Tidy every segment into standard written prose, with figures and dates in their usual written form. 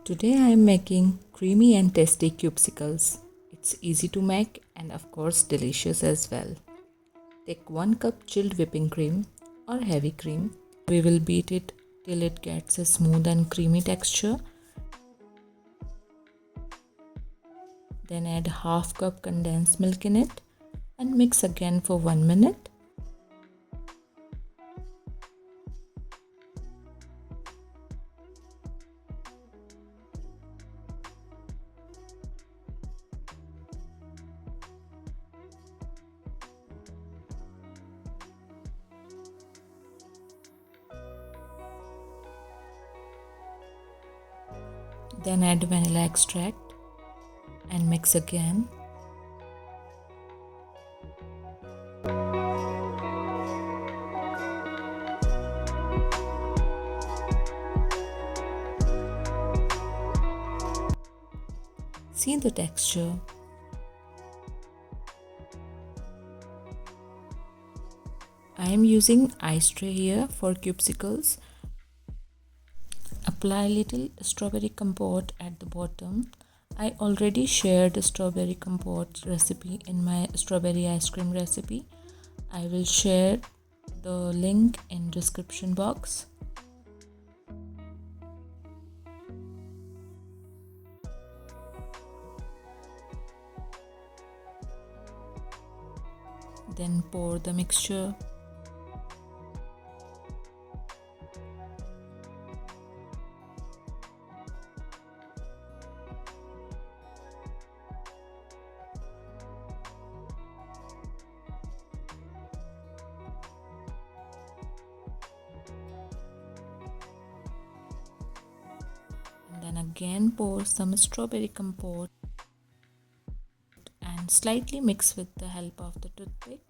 Today I am making creamy and tasty cubesicles. It's easy to make and of course delicious as well. Take 1 cup chilled whipping cream or heavy cream. We will beat it till it gets a smooth and creamy texture. Then add half cup condensed milk in it and mix again for 1 minute. Then add vanilla extract and mix again. See the texture. I am using ice tray here for cubesicles. Apply little strawberry compote at the bottom. I already shared the strawberry compote recipe in my strawberry ice cream recipe. I will share the link in description box. Then pour the mixture. And then again pour some strawberry compote and slightly mix with the help of the toothpick.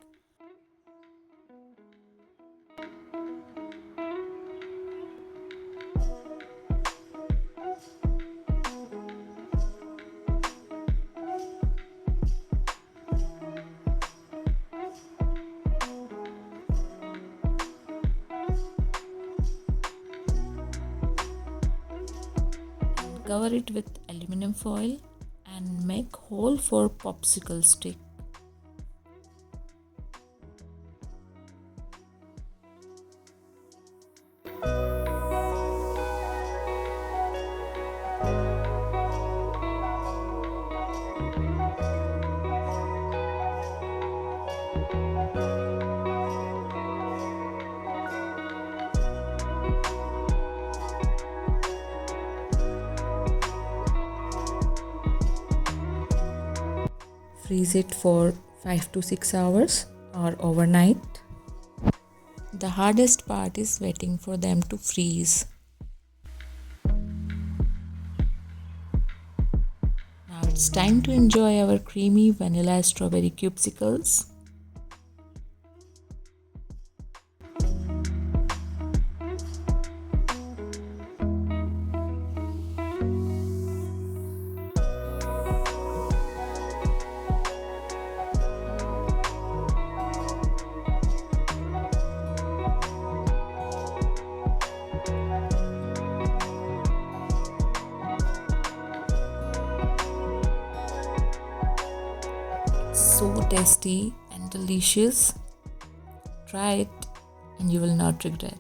Cover it with aluminum foil and make hole for popsicle stick. Freeze it for 5 to 6 hours or overnight. The hardest part is waiting for them to freeze. Now it's time to enjoy our creamy vanilla strawberry cubesicles. So tasty and delicious. Try it and you will not regret.